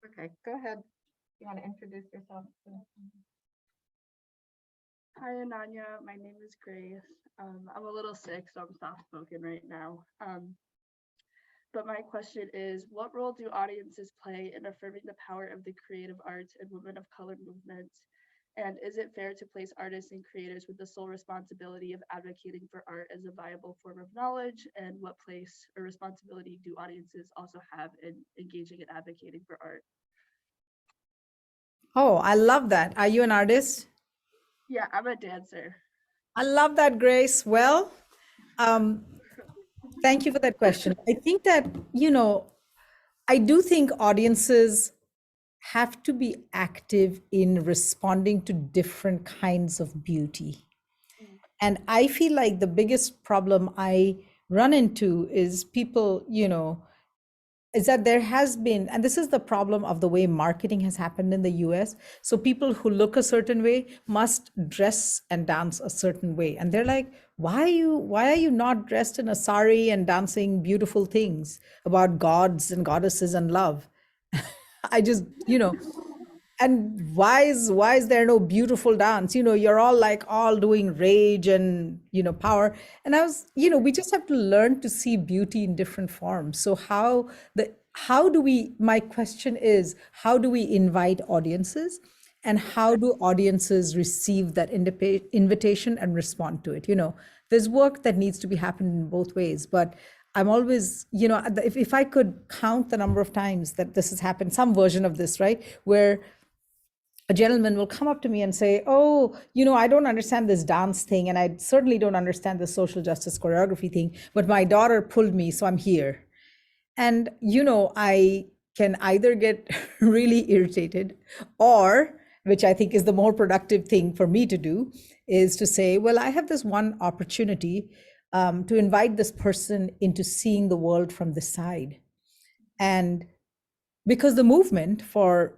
Okay, go ahead. You want to introduce yourself? Hi, Ananya. My name is Grace. I'm a little sick, so I'm soft spoken right now. But my question is, what role do audiences play in affirming the power of the creative arts and women of color movements? And is it fair to place artists and creators with the sole responsibility of advocating for art as a viable form of knowledge? And what place or responsibility do audiences also have in engaging and advocating for art? Oh, I love that. Are you an artist? Yeah, I'm a dancer. I love that, Grace. Well, um, thank you for that question. I think that, I do think audiences have to be active in responding to different kinds of beauty. And I feel like the biggest problem I run into is people, is that there has been, and this is the problem of the way marketing has happened in the US. So people who look a certain way must dress and dance a certain way. And they're like, why are you not dressed in a sari and dancing beautiful things about gods and goddesses and love? I just, and why is there no beautiful dance? You're all like all doing rage and power. And I was, we just have to learn to see beauty in different forms. So how do we, my question is, how do we invite audiences, and how do audiences receive that invitation and respond to it? There's work that needs to be happened in both ways, but I'm always, if I could count the number of times that this has happened, some version of this, right, where a gentleman will come up to me and say, oh, I don't understand this dance thing, and I certainly don't understand the social justice choreography thing, but my daughter pulled me, so I'm here. And, I can either get really irritated, or, which I think is the more productive thing for me to do, is to say, well, I have this one opportunity to invite this person into seeing the world from this side. And because the movement for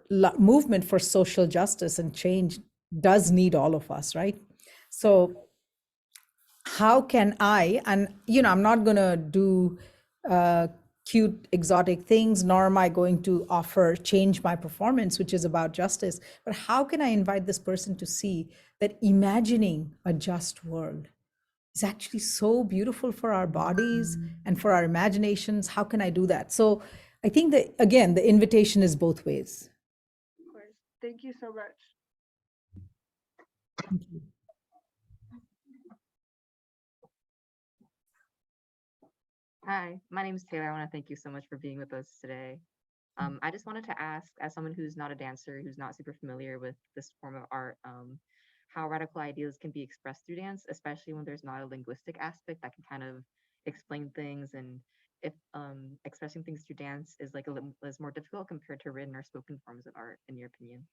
social justice and change does need all of us, right? So how can I, and I'm not going to do cute exotic things, nor am I going to offer change my performance, which is about justice, but how can I invite this person to see that imagining a just world is actually so beautiful for our bodies and for our imaginations? How can I do that? So I think that, again, the invitation is both ways. Of course. Thank you so much. Thank you. Hi, my name is Taylor. I want to thank you so much for being with us today. I just wanted to ask, as someone who's not a dancer, who's not super familiar with this form of art, how radical ideas can be expressed through dance, especially when there's not a linguistic aspect that can kind of explain things, and if expressing things through dance is like is more difficult compared to written or spoken forms of art, in your opinion.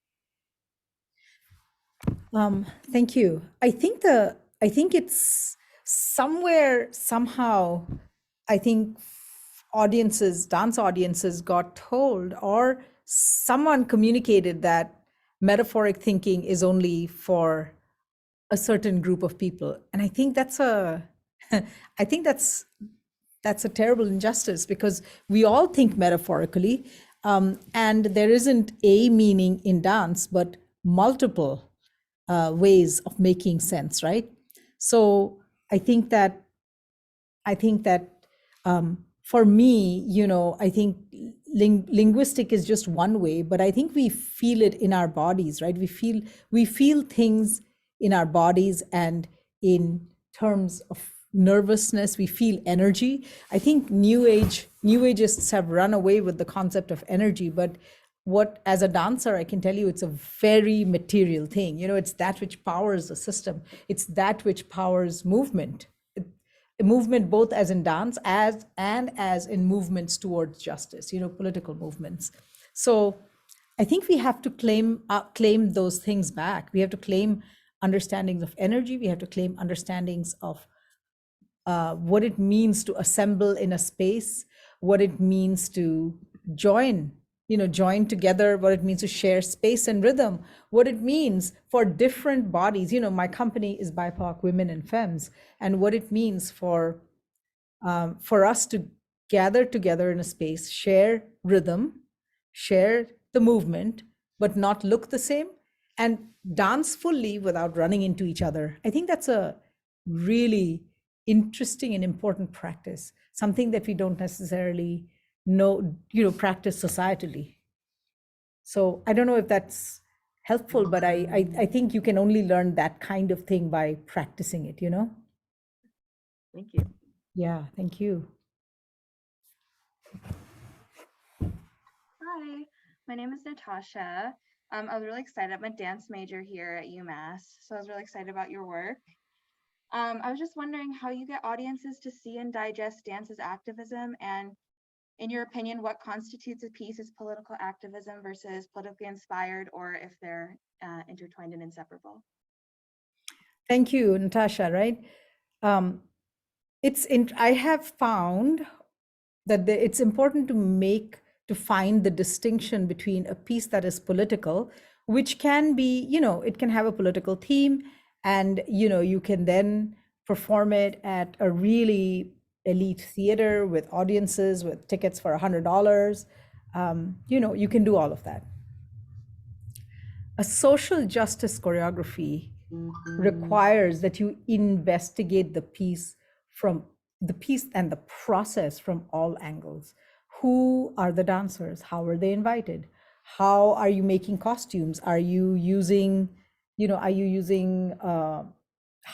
Thank you. I think it's somewhere, somehow, I think dance audiences got told, or someone communicated that metaphoric thinking is only for a certain group of people. And I think I think that's a terrible injustice, because we all think metaphorically, and there isn't a meaning in dance, but multiple ways of making sense, right? So I think that I think that for me, I think linguistic is just one way, but I think we feel it in our bodies, right? We feel things in our bodies, and in terms of nervousness, we feel energy. I think new ageists have run away with the concept of energy, but what, as a dancer, I can tell you, it's a very material thing. It's that which powers the system. It's that which powers movement. Movement, both as in dance as in movements towards justice, political movements. So I think we have to claim those things back. We have to claim understandings of energy. We have to claim understandings of what it means to assemble in a space, what it means to join, join together, what it means to share space and rhythm, what it means for different bodies. My company is BIPOC Women and Femmes, and what it means for us to gather together in a space, share rhythm, share the movement, but not look the same, and dance fully without running into each other. I think that's a really interesting and important practice, something that we don't necessarily know, practice societally. So I don't know if that's helpful, but I think you can only learn that kind of thing by practicing it, Thank you. Yeah, thank you. Hi, my name is Natasha. I was really excited. I'm a dance major here at UMass, so I was really excited about your work. I was just wondering how you get audiences to see and digest dance as activism, and in your opinion, what constitutes a piece as political activism versus politically inspired, or if they're intertwined and inseparable. Thank you, Natasha, right? Um, I have found that it's important to find the distinction between a piece that is political, which can be, it can have a political theme, and you can then perform it at a really elite theater with audiences with tickets for $100. You can do all of that. A social justice choreography requires that you investigate the piece and the process from all angles. Who are the dancers? How are they invited? How are you making costumes? Are you using, how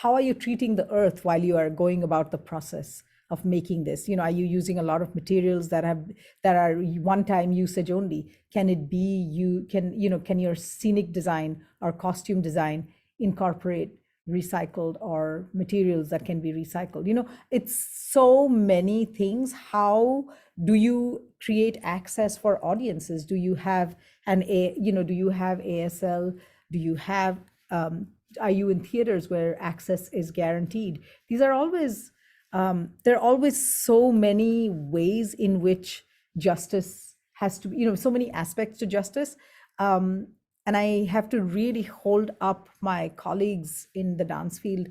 are you treating the earth while you are going about the process of making this? Are you using a lot of materials that are one-time usage only? Can it be can your scenic design or costume design incorporate recycled or materials that can be recycled? It's so many things. How do you create access for audiences? Do you have do you have ASL? Do you have are you in theaters where access is guaranteed? These are always there are always so many ways in which justice has to be, so many aspects to justice. And I have to really hold up my colleagues in the dance field,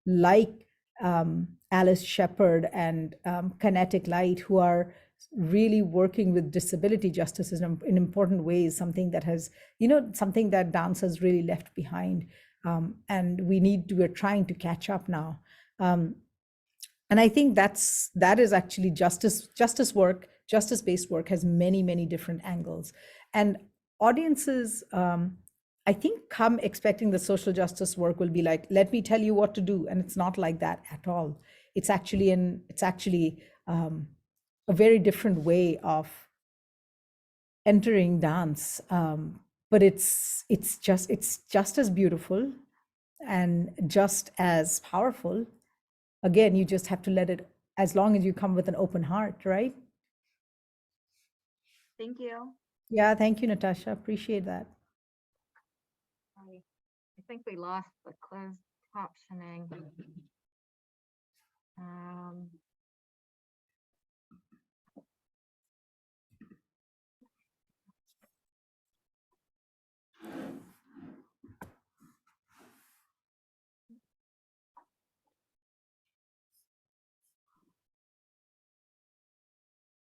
like Alice Shepherd and Kinetic Light, who are really working with disability justice in important ways, something that has, something that dance has really left behind. And we're trying to catch up now. And I think that is actually justice work. Justice-based work has many different angles, and audiences, I think, come expecting the social justice work will be like, let me tell you what to do, and it's not like that at all. It's actually a very different way of entering dance, but it's just as beautiful and just as powerful. Again, you just have to let it, as long as you come with an open heart, right? Thank you. Yeah, thank you, Natasha. Appreciate that. I think we lost the closed captioning.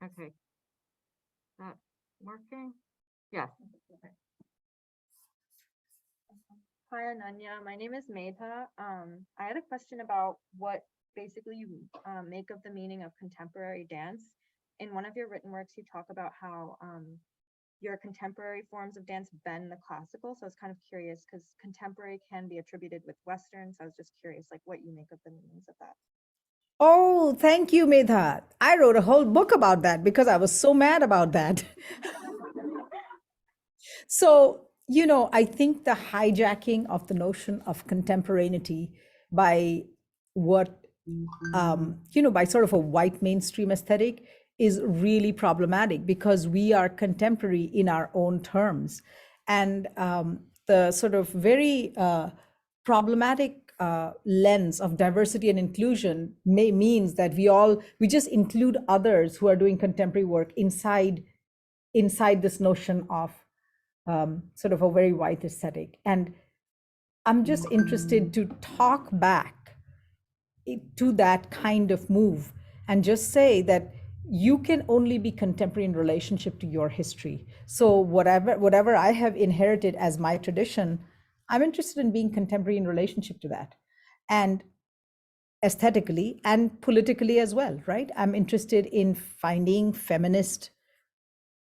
Okay. Is that working? Yes. Okay. Hi, Ananya. My name is Medha. I had a question about what basically you make of the meaning of contemporary dance. In one of your written works, you talk about how your contemporary forms of dance bend the classical. So I was kind of curious because contemporary can be attributed with Western. So I was just curious, like, what you make of the meanings of that. Oh, thank you, Medha. I wrote a whole book about that because I was so mad about that. So, I think the hijacking of the notion of contemporaneity by what, by sort of a white mainstream aesthetic is really problematic because we are contemporary in our own terms. And the sort of very problematic lens of diversity and inclusion means that we just include others who are doing contemporary work inside this notion of sort of a very white aesthetic. And I'm just interested to talk back to that kind of move and just say that you can only be contemporary in relationship to your history. So whatever I have inherited as my tradition, I'm interested in being contemporary in relationship to that, and aesthetically and politically as well, right? I'm interested in finding feminist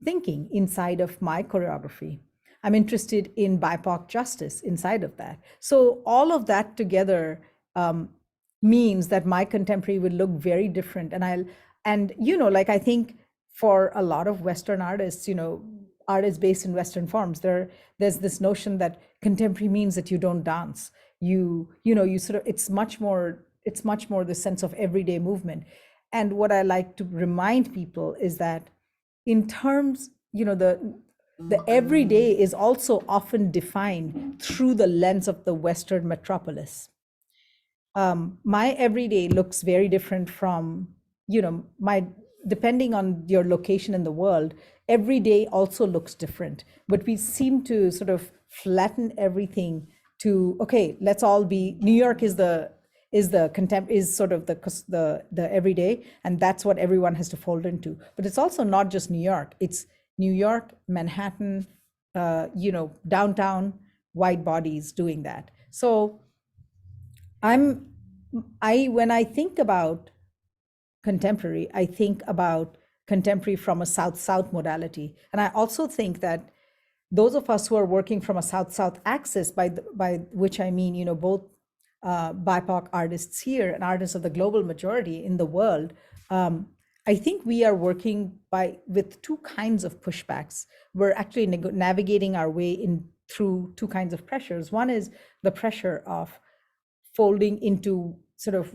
thinking inside of my choreography. I'm interested in BIPOC justice inside of that. So all of that together means that my contemporary will look very different. And like I think for a lot of Western artists, artists based in Western forms, there's this notion that contemporary means that you don't dance. You sort of, it's much more the sense of everyday movement. And what I like to remind people is that in terms, the everyday is also often defined through the lens of the Western metropolis. My everyday looks very different from, my, depending on your location in the world, every day also looks different. But we seem to sort of flatten everything to, okay, let's all be, New York is sort of the everyday, and that's what everyone has to fold into. But it's also not just New York. It's New York, Manhattan, downtown, white bodies doing that. So when I think about contemporary, I think about contemporary from a South-South modality. And I also think that those of us who are working from a South-South axis, by which I mean, both BIPOC artists here and artists of the global majority in the world, I think we are working with two kinds of pushbacks. We're actually navigating our way in through two kinds of pressures. One is the pressure of folding into sort of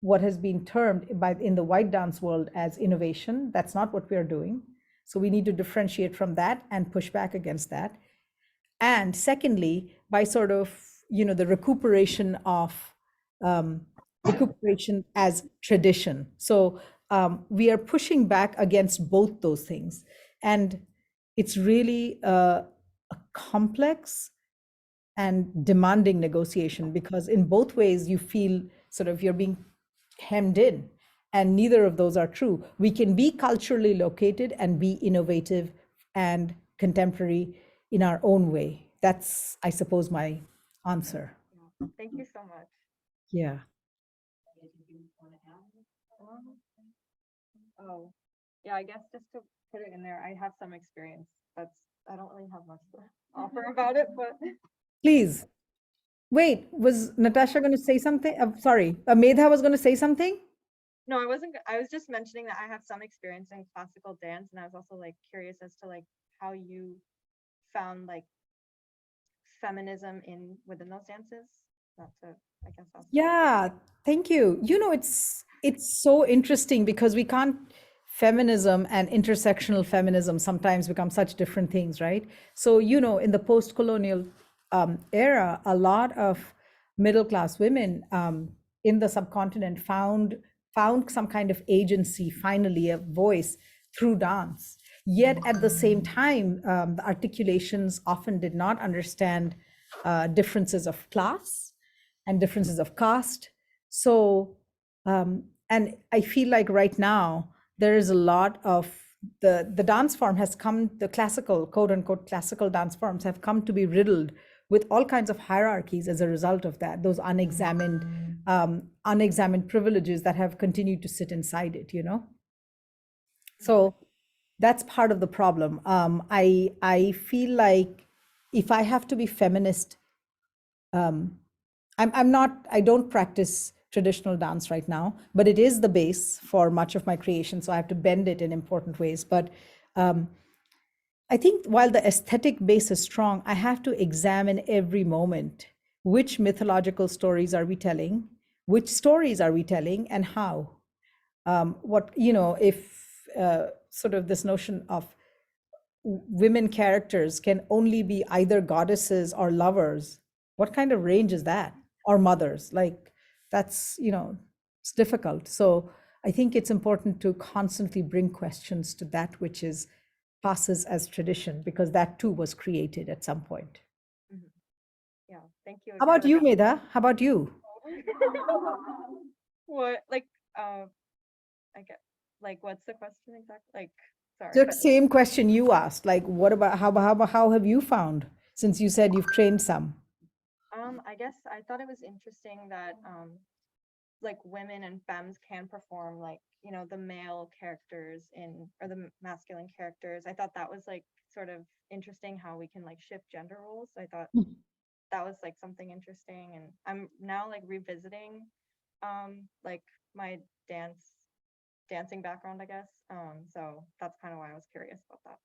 what has been termed in the white dance world as innovation. That's not what we are doing. So we need to differentiate from that and push back against that. And secondly, by sort of, the recuperation as tradition. So we are pushing back against both those things. And it's really a complex and demanding negotiation, because in both ways you feel sort of you're being hemmed in, and neither of those are true. We can be culturally located and be innovative and contemporary in our own way. That's, I suppose, my answer. Yeah. Thank you so much. Yeah. Oh, yeah, I guess just to put it in there, I have some experience. I don't really have much to offer about it, but Please. Wait, was Natasha going to say something? Sorry, Medha was going to say something? no, I wasn't. I was just mentioning that I have some experience in classical dance, and I was also like curious as to like how you found like feminism within those dances. Not to, I guess, ask. Yeah, thank you. It's so interesting because we can't, feminism and intersectional feminism sometimes become such different things, right? So, in the post-colonial era, a lot of middle-class women in the subcontinent found some kind of agency, finally a voice through dance. Yet at the same time, the articulations often did not understand differences of class and differences of caste. So, and I feel like right now there is a lot of the dance form has come, the classical, quote unquote, classical dance forms have come to be riddled with all kinds of hierarchies as a result of that, those unexamined privileges that have continued to sit inside it, So that's part of the problem. I feel like if I have to be feminist, I don't practice traditional dance right now, but it is the base for much of my creation. So I have to bend it in important ways. But I think while the aesthetic base is strong, I have to examine every moment. Which mythological stories are we telling? Which stories are we telling, and how? If sort of this notion of women characters can only be either goddesses or lovers, what kind of range is that? Or mothers? Like, that's, it's difficult. So I think it's important to constantly bring questions to that which passes as tradition, because that too was created at some point. Mhm. Yeah, thank you How about again. you, Medha? How about you? What, like, I guess like what's the question exactly? Like, sorry. The same question you asked, like, what about how have you found, since you said you've trained some? I guess I thought it was interesting that like women and femmes can perform like, you know, the male characters in or the masculine characters. I thought that was like sort of interesting how we can like shift gender roles. I thought that was like something interesting, and I'm now like revisiting like my dancing background, I guess. So that's kind of why I was curious about that.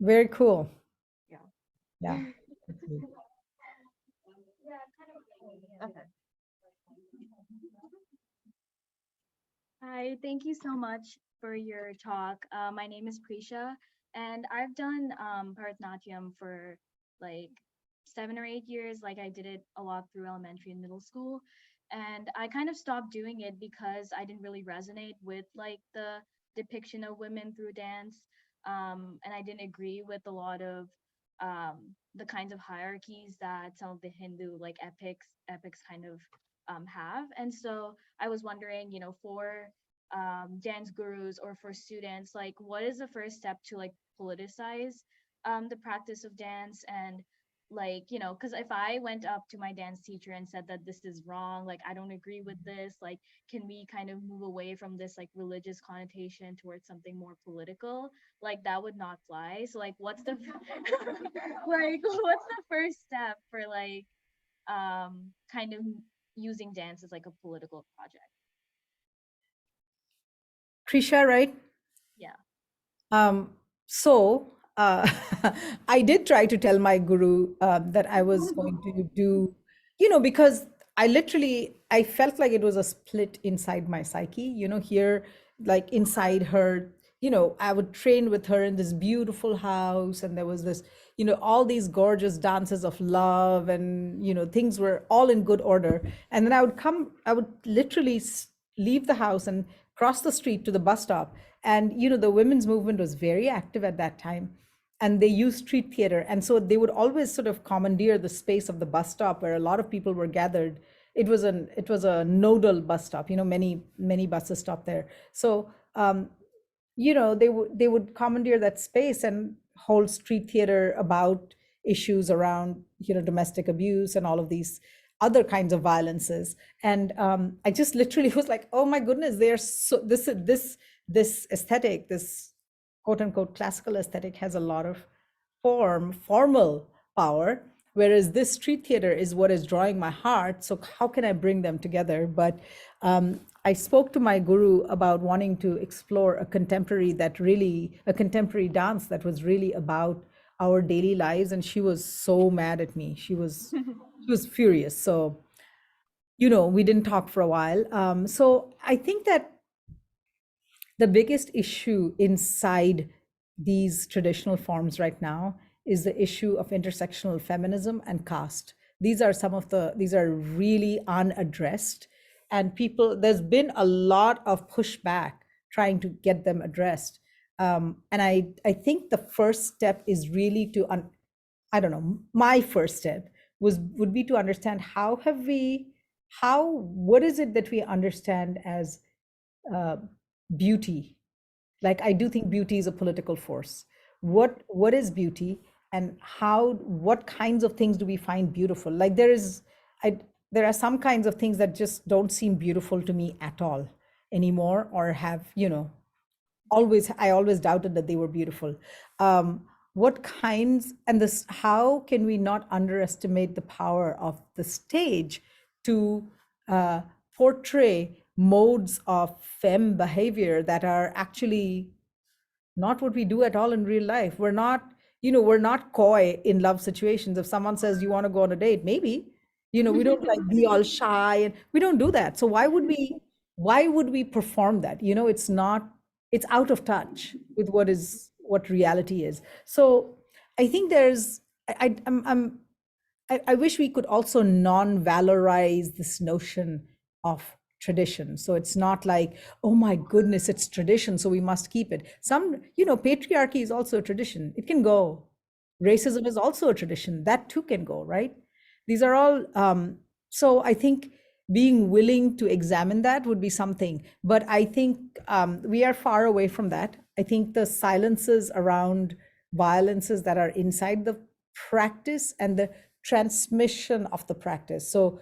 Very cool. Yeah. Yeah. Okay. Hi, thank you so much for your talk. My name is Prisha, and I've done Bharatanatyam for like 7 or 8 years. Like I did it a lot through elementary and middle school, and I kind of stopped doing it because I didn't really resonate with like the depiction of women through dance, and I didn't agree with a lot of the kinds of hierarchies that some of the Hindu like epics kind of have. And so I was wondering, you know, for dance gurus or for students, like what is the first step to like politicize the practice of dance? And like, you know, because if I went up to my dance teacher and said that this is wrong, like I don't agree with this, like can we kind of move away from this like religious connotation towards something more political? Like that would not fly. So like what's the like what's the first step for like kind of using dance as like a political project? Krisha, right? Yeah. Um, so I did try to tell my guru that I was going to do, because I felt like it was a split inside my psyche, here, like inside her, I would train with her in this beautiful house, and there was this, all these gorgeous dances of love, and, things were all in good order. And then I would literally leave the house and cross the street to the bus stop. And, the women's movement was very active at that time. And they used street theater. And so they would always sort of commandeer the space of the bus stop where a lot of people were gathered. It was a nodal bus stop, many buses stopped there. So they would commandeer that space and hold street theater about issues around domestic abuse and all of these other kinds of violences. And I just literally was like, oh my goodness, they're so this aesthetic, this quote unquote classical aesthetic, has a lot of formal power, whereas this street theater is what is drawing my heart. So how can I bring them together? But I spoke to my guru about wanting to explore a contemporary dance that was really about our daily lives, and she was so mad at me. She was furious. So we didn't talk for a while. So I think that the biggest issue inside these traditional forms right now is the issue of intersectional feminism and caste. These are really unaddressed, and there's been a lot of pushback trying to get them addressed. And I think the first step is really I don't know, my first step would be to understand what is it that we understand as uh, beauty. Like, I do think beauty is a political force. What is beauty, and what kinds of things do we find beautiful? Like, there are some kinds of things that just don't seem beautiful to me at all anymore, or have, I always doubted that they were beautiful. What kinds, and this how can we not underestimate the power of the stage to uh, portray modes of femme behavior that are actually not what we do at all in real life. We're not coy in love situations. If someone says, you want to go on a date, maybe, we don't like be all shy, and we don't do that. So why would we perform that? It's out of touch with what reality is. So I think I wish we could also non-valorize this notion of tradition. So it's not like, oh my goodness, it's tradition, so we must keep it. Patriarchy is also a tradition. It can go. Racism is also a tradition. That too can go, right? These are all, so I think being willing to examine that would be something. But I think we are far away from that. I think the silences around violences that are inside the practice and the transmission of the practice. So,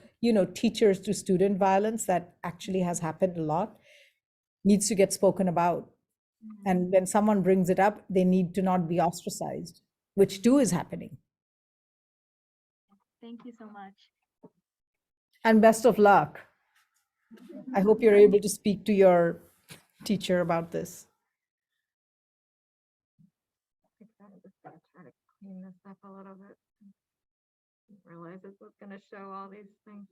teachers to student violence that actually has happened a lot needs to get spoken about. And when someone brings it up, they need to not be ostracized, which too is happening. Thank you so much. And best of luck. I hope you're able to speak to your teacher about this. I just gonna try to clean this up a little bit. Realize this was gonna show all these things.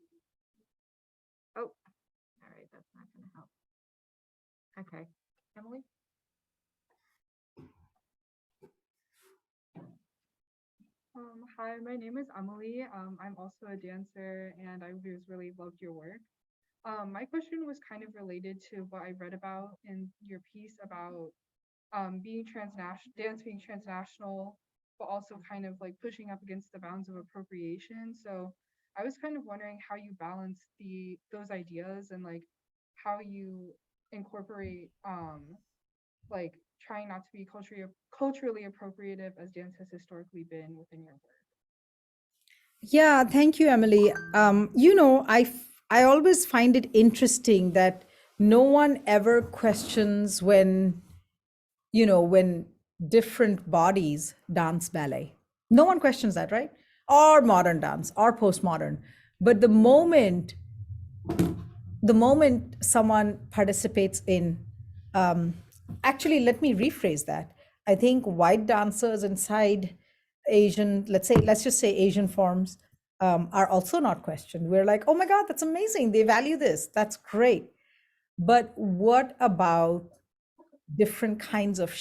Oh, all right, that's not gonna help. Okay, Emily? Hi, my name is Emily. I'm also a dancer and I just really loved your work. My question was kind of related to what I read about in your piece about being transnational, dance being transnational, but also kind of like pushing up against the bounds of appropriation. So I was kind of wondering how you balance those ideas and like how you incorporate like trying not to be culturally appropriative as dance has historically been within your work. Yeah, thank you, Emily. I always find it interesting that no one ever questions when different bodies dance ballet. No one questions that, right? Or modern dance or postmodern. But the moment someone participates in, actually, let me rephrase that. I think white dancers inside Asian, let's just say Asian forms, are also not questioned. We're like, oh my God, that's amazing. They value this. That's great. But what about different kinds of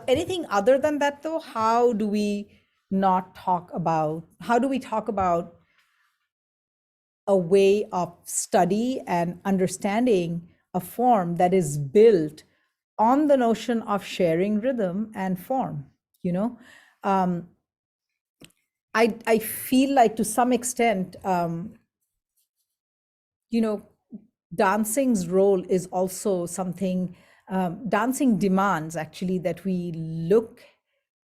anything other than that, though? How do we talk about a way of study and understanding a form that is built on the notion of sharing rhythm and form? You know, I feel like to some extent, you know, dancing's role is also something. Dancing demands actually that we look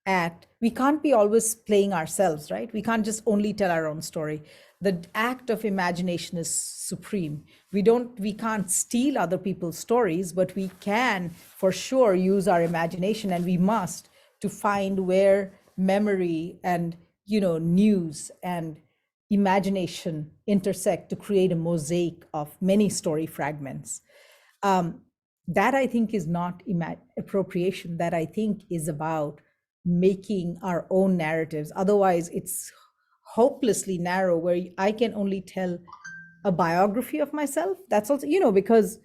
at. We can't be always playing ourselves, right? We can't just only tell our own story. The act of imagination is supreme. We can't steal other people's stories, but we can for sure use our imagination, and we must, to find where memory and news and imagination intersect to create a mosaic of many story fragments. That I think is not appropriation. That I think is about making our own narratives. Otherwise, it's hopelessly narrow, where I can only tell a biography of myself. That's also, because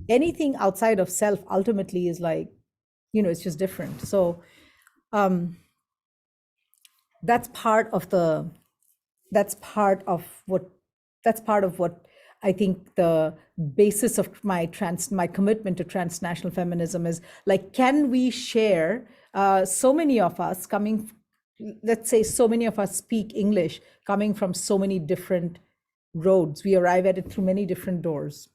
anything outside of self ultimately is like, it's just different. So that's part of the that's part of what that's part of what I think the basis of my commitment to transnational feminism is. Like, can we share, so many of us coming, let's say so many of us speak English coming from so many different roads. We arrive at it through many different doors,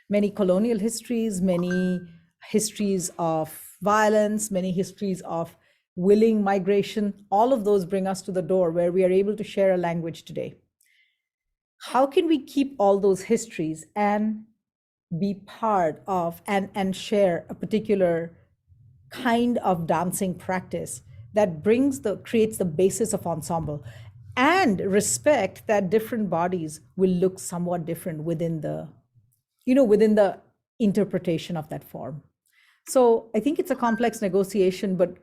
many colonial histories, many histories of violence, many histories of willing migration. All of those bring us to the door where we are able to share a language today. How can we keep all those histories and be part of and share a particular kind of dancing practice that creates the basis of ensemble, and respect that different bodies will look somewhat different within the interpretation of that form. So I think it's a complex negotiation, but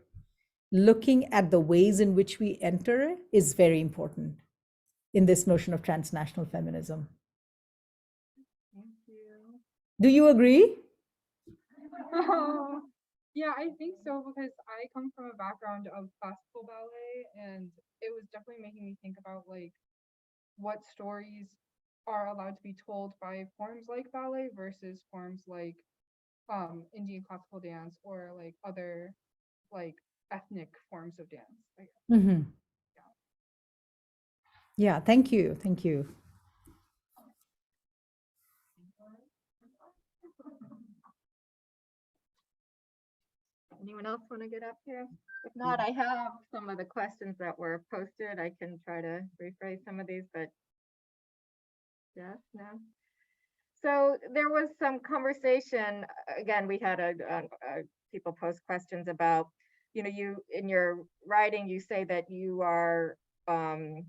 looking at the ways in which we enter it is very important in this notion of transnational feminism. Thank you. Do you agree? Yeah, I think so because I come from a background of classical ballet and it was definitely making me think about like what stories are allowed to be told by forms like ballet versus forms like Indian classical dance or like other like ethnic forms of dance. Like, Mm-hmm. Yeah, thank you. Thank you. Anyone else want to get up here? If not, I have some of the questions that were posted. I can try to rephrase some of these, but yes, no. So there was some conversation, again, we had people post questions about, you, in your writing, you say that you are um,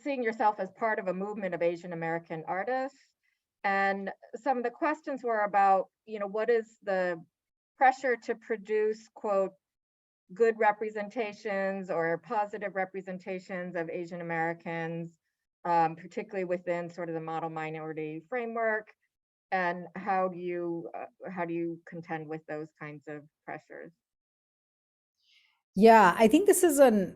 seeing yourself as part of a movement of Asian American artists. And some of the questions were about, what is the pressure to produce, quote, good representations or positive representations of Asian Americans, particularly within sort of the model minority framework, and how do you contend with those kinds of pressures? Yeah, I think this is a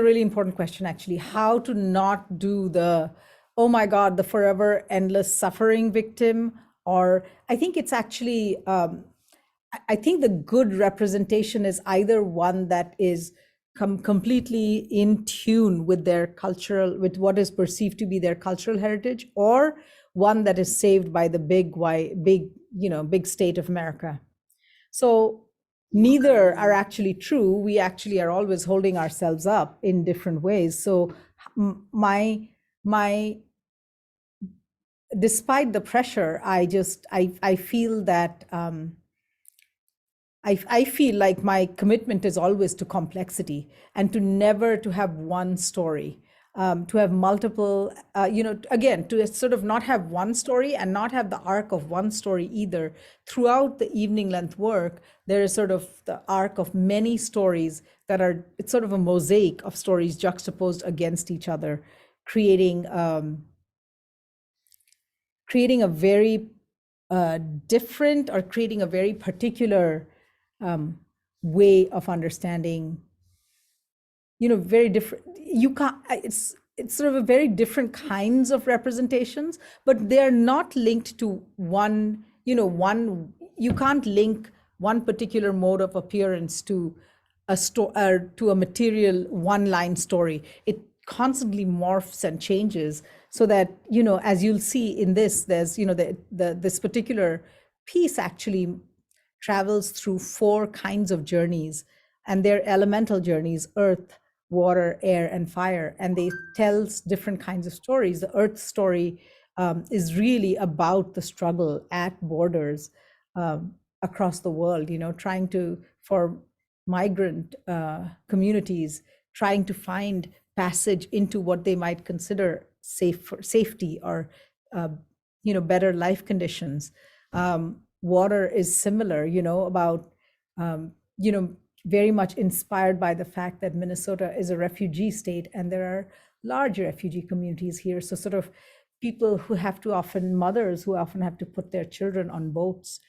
really important question actually. How to not do the, oh my God, the forever endless suffering victim, or I think it's actually I think the good representation is either one that is completely in tune with their cultural, with what is perceived to be their cultural heritage, or one that is saved by the big state of America. So neither are actually true. We actually are always holding ourselves up in different ways. So my despite the pressure, I feel that I feel like my commitment is always to complexity and to never to have one story, to have multiple, again, to sort of not have one story and not have the arc of one story either. Throughout the evening length work, there is sort of the arc of many stories that are, it's sort of a mosaic of stories juxtaposed against each other, creating creating a very different or creating a very particular way of understanding, very different. You can't, it's sort of a very different kinds of representations, but they're not linked to one, you can't link one particular mode of appearance to to a material one line story. It constantly morphs and changes, so that, as you'll see in this, there's, this particular piece actually travels through four kinds of journeys, and they're elemental journeys: earth, water, air, and fire. And they tells different kinds of stories. The earth story is really about the struggle at borders across the world, trying to, for migrant communities, trying to find passage into what they might consider safety, or better life conditions. Water is similar, about very much inspired by the fact that Minnesota is a refugee state and there are large refugee communities here. So sort of people who have to often, mothers who often have to put their children on boats,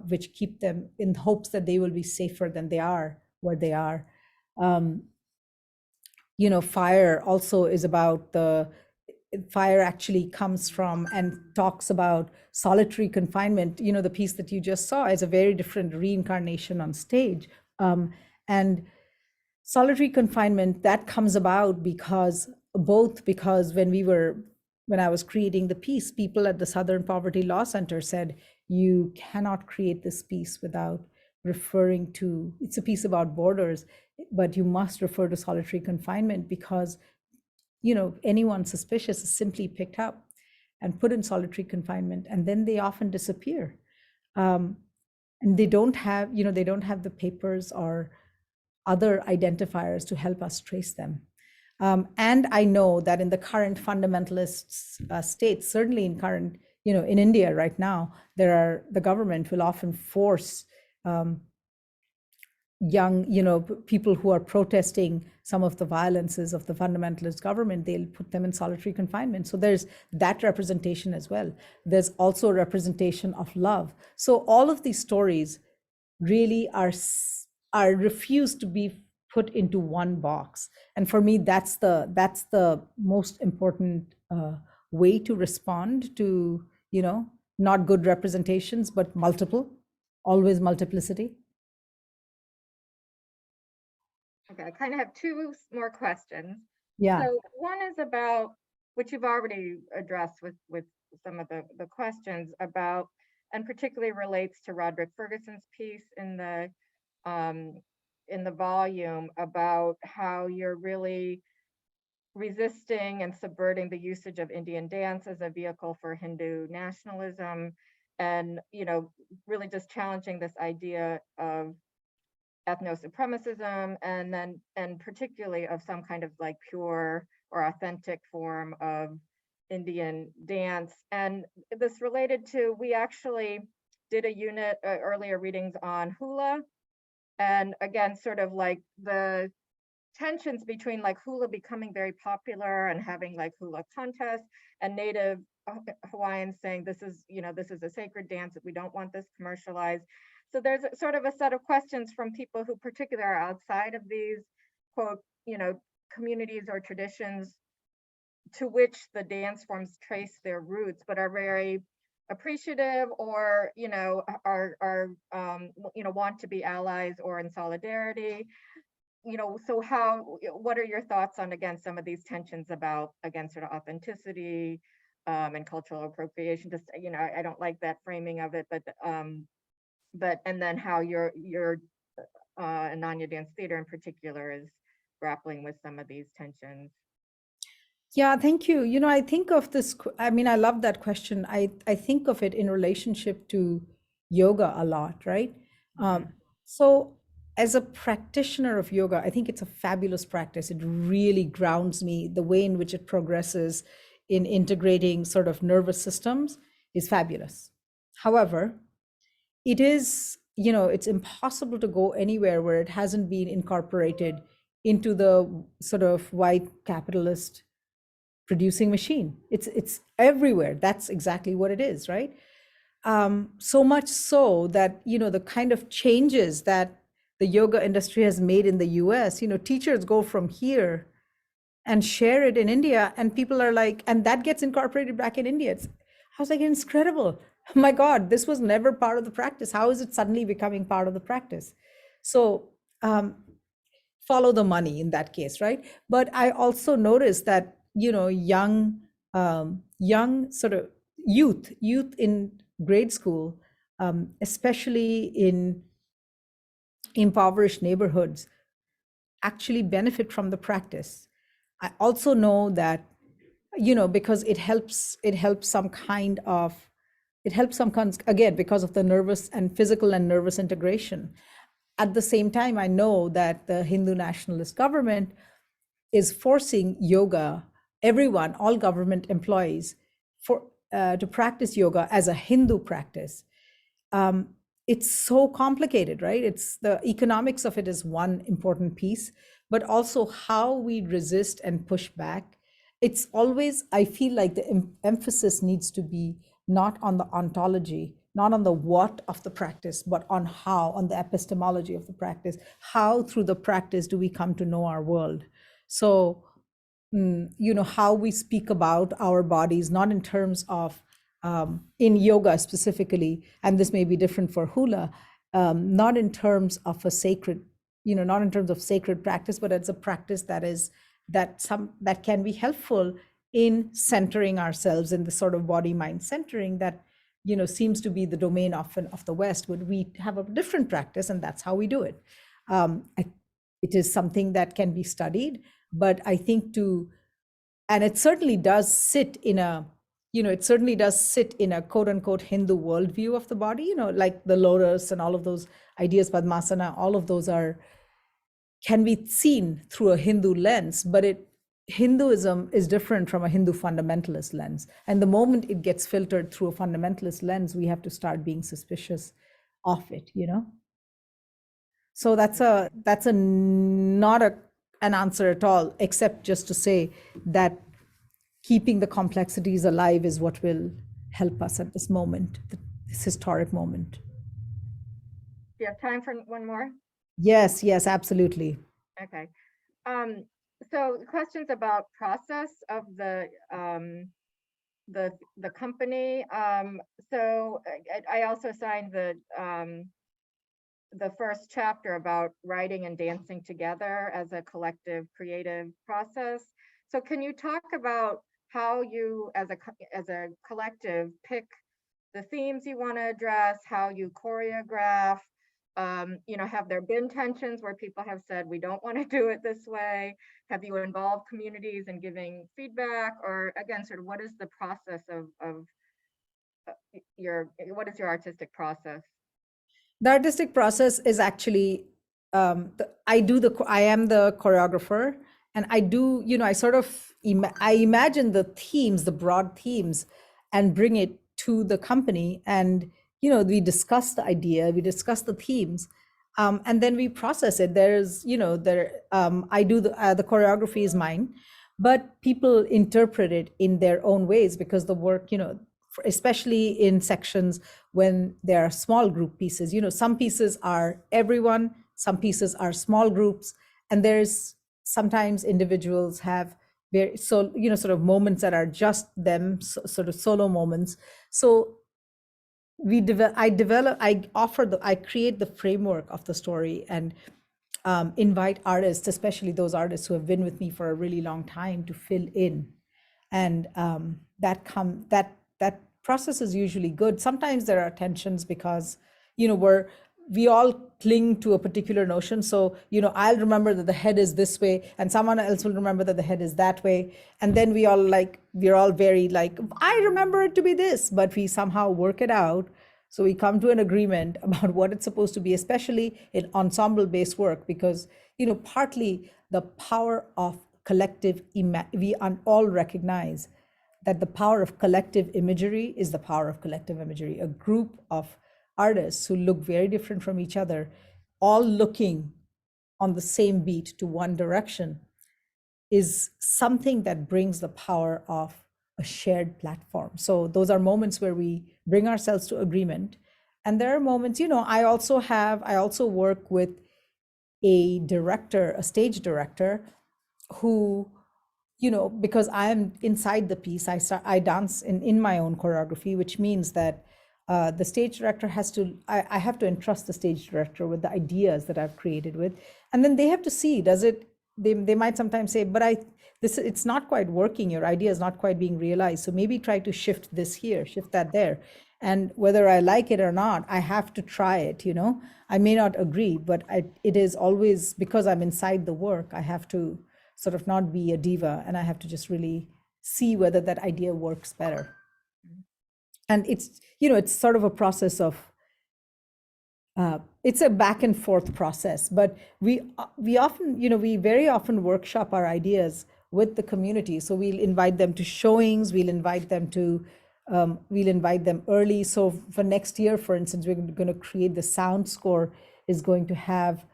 which keep them in hopes that they will be safer than they are where they are. Fire also is about fire actually comes from and talks about solitary confinement. The piece that you just saw is a very different reincarnation on stage. And solitary confinement, that comes about because when I was creating the piece, people at the Southern Poverty Law Center said, you cannot create this piece without referring to, it's a piece about borders, but you must refer to solitary confinement, because anyone suspicious is simply picked up and put in solitary confinement, and then they often disappear. And they don't have the papers or other identifiers to help us trace them. And I know that in the current fundamentalist states, certainly in current, in India right now, the government will often force young, people who are protesting some of the violences of the fundamentalist government, they'll put them in solitary confinement. So there's that representation as well. There's also representation of love. So all of these stories really are refused to be put into one box. And for me, that's the most important way to respond to, not good representations, but multiple, always multiplicity. Okay, I kind of have two more questions. Yeah. So one is about, which you've already addressed with some of the questions about and particularly relates to Roderick Ferguson's piece um, in the volume about how you're really resisting and subverting the usage of Indian dance as a vehicle for Hindu nationalism, and really just challenging this idea of ethno-supremacism, and particularly of some kind of like pure or authentic form of Indian dance. And this related to, we actually did a unit earlier readings on hula, and again sort of like the tensions between like hula becoming very popular and having like hula contests, and native Hawaiians saying this is a sacred dance, that we don't want this commercialized. So there's sort of a set of questions from people who particularly are outside of these quote communities or traditions to which the dance forms trace their roots, but are very appreciative, or are want to be allies or in solidarity. So what are your thoughts on, again, some of these tensions about, again, sort of authenticity and cultural appropriation? Just, I don't like that framing of it, but and then how your Ananya Dance Theater in particular is grappling with some of these tensions. Yeah, thank you. I think of this, I mean, I love that question. I think of it in relationship to yoga a lot, right? So as a practitioner of yoga, I think it's a fabulous practice. It really grounds me. The way in which it progresses in integrating sort of nervous systems is fabulous. However, it is, it's impossible to go anywhere where it hasn't been incorporated into the sort of white capitalist producing machine. It's everywhere. That's exactly what it is, right? So much so that the kind of changes that the yoga industry has made in the US, teachers go from here and share it in India, and people are like, and that gets incorporated back in India. I was like, it's incredible. My God, this was never part of the practice. How is it suddenly becoming part of the practice? So follow the money in that case, right? But I also noticed that young sort of youth in grade school, especially in impoverished neighborhoods, actually benefit from the practice. I also know that because it helps some kind of, again, because of the nervous and physical and nervous integration. At the same time, I know that the Hindu nationalist government is forcing yoga, everyone, all government employees, to practice yoga as a Hindu practice. um, it's so complicated, right? It's the economics of it is one important piece, but also how we resist and push back. It's always, I feel like the emphasis needs to be not on the ontology, not on the what of the practice, but on how, on the epistemology of the practice. How through the practice do we come to know our world? So, how we speak about our bodies, not in terms of in yoga specifically, and this may be different for hula, not in terms of a sacred, not in terms of sacred practice, but it's a practice that can be helpful in centering ourselves in the sort of body mind centering that seems to be the domain often of the West. But we have a different practice, and that's how we do it. It is something that can be studied, but I think and it certainly does sit in a quote unquote Hindu worldview of the body, like the lotus and all of those ideas, Padmasana, all of those can be seen through a Hindu lens, but Hinduism is different from a Hindu fundamentalist lens. And the moment it gets filtered through a fundamentalist lens, we have to start being suspicious of it, So that's not an answer at all, except just to say that keeping the complexities alive is what will help us at this moment, this historic moment. Do you have time for one more? Yes, absolutely. Okay. So questions about process of the company. So I also signed the first chapter about writing and dancing together as a collective creative process. So can you talk about how you as a collective pick the themes you want to address, how you choreograph. Have there been tensions where people have said we don't want to do it this way? Have you involved communities in giving feedback, or again, sort of what is the process of what is your artistic process? The artistic process is actually I am the choreographer, and I do, I sort of I imagine the themes, the broad themes, and bring it to the company. And we discuss the idea, we discuss the themes, and then we process it. There's there I do the choreography is mine, but people interpret it in their own ways, because the work, especially in sections when there are small group pieces, some pieces are everyone, some pieces are small groups, and there's sometimes individuals have very, so sort of moments that are just them, sort of solo moments. So I create the framework of the story, and invite artists, especially those artists who have been with me for a really long time, to fill in. And that process is usually good. Sometimes there are tensions because we all cling to a particular notion. So I'll remember that the head is this way, and someone else will remember that the head is that way, and then we're all very like, I remember it to be this, but we somehow work it out. So we come to an agreement about what it's supposed to be, especially in ensemble based work, because partly the power of collective we all recognize that the power of collective imagery is the power of collective imagery. A group of artists who look very different from each other, all looking on the same beat to one direction, is something that brings the power of a shared platform. So those are moments where we bring ourselves to agreement. And there are moments, I also work with a director, a stage director, who, because I am inside the piece, I dance in my own choreography, which means that the stage director I have to entrust the stage director with the ideas that I've created with, and then they have to see, they might sometimes say, but it's not quite working, your idea is not quite being realized, so maybe try to shift this here, shift that there. And whether I like it or not, I have to try it. I may not agree, but it is always, because I'm inside the work, I have to sort of not be a diva, and I have to just really see whether that idea works better. And it's sort of a process of it's a back and forth process, but we very often workshop our ideas with the community. So we'll invite them to showings, we'll invite them early. So for next year, for instance, we're going to create the sound score is going to have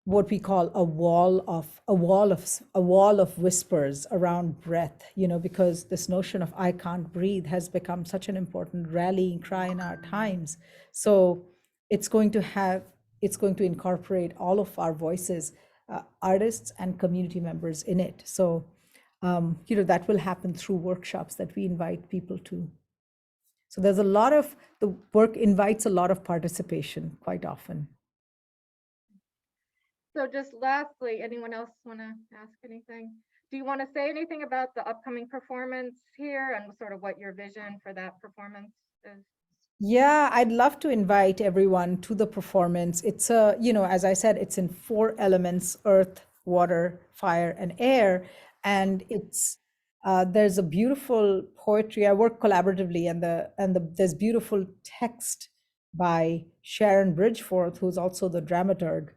what we call a wall of whispers around breath, because this notion of I can't breathe has become such an important rallying cry in our times. So it's going to incorporate all of our voices, artists and community members in it. So that will happen through workshops that we invite people to. So the work invites a lot of participation quite often. So just lastly, anyone else want to ask anything? Do you want to say anything about the upcoming performance here and sort of what your vision for that performance is? Yeah, I'd love to invite everyone to the performance. It's as I said, it's in 4 elements: earth, water, fire, and air. And there's a beautiful poetry. I work collaboratively, and there's beautiful text by Sharon Bridgeforth, who's also the dramaturg,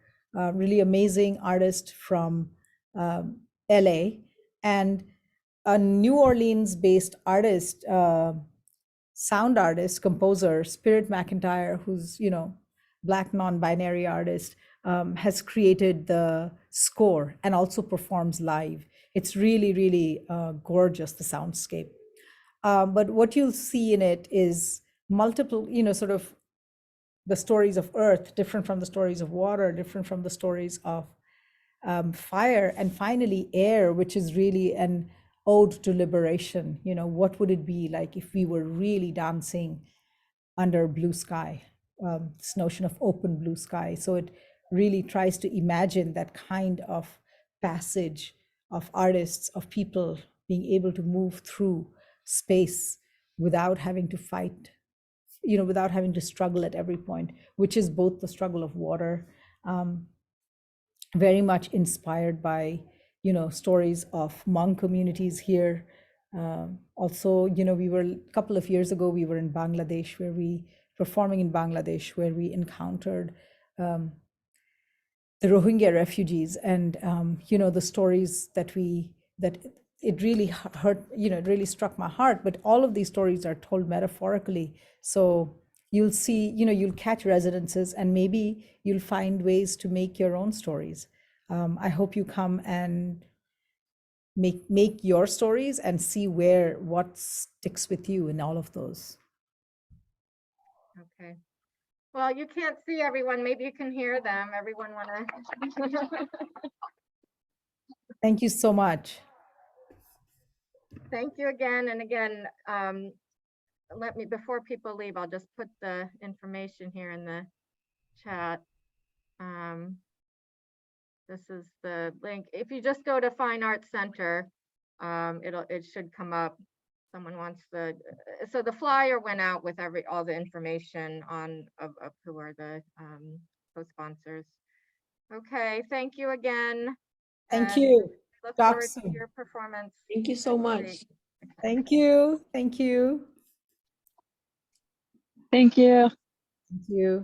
really amazing artist from LA, and a New Orleans-based artist, sound artist, composer, Spirit McIntyre, who's, Black non-binary artist, has created the score and also performs live. It's really, really gorgeous, the soundscape. But what you'll see in it is multiple, sort of the stories of earth, different from the stories of water, different from the stories of fire, and finally air, which is really an ode to liberation. What would it be like if we were really dancing under blue sky, this notion of open blue sky. So it really tries to imagine that kind of passage of artists, of people being able to move through space without having to fight, without having to struggle at every point, which is both the struggle of water, very much inspired by, stories of Hmong communities here. Also, we were a couple of years ago, we were in Bangladesh, performing in Bangladesh, where we encountered the Rohingya refugees, and the stories that it really hurt, it really struck my heart. But all of these stories are told metaphorically, so you'll see, you'll catch resonances, and maybe you'll find ways to make your own stories. I hope you come and make your stories and see what sticks with you in all of those. Okay. Well, you can't see everyone. Maybe you can hear them. Everyone wanna. Thank you so much. Thank you again and again. Before people leave, I'll just put the information here in the chat. This is the link. If you just go to Fine Arts Center, it should come up. Someone wants so the flyer went out with all the information of who are the co-sponsors. Okay, thank you again. Thank and you. Look Talk forward to soon. your performance. Thank you so next much. week. Thank you. Thank you. Thank you. Thank you.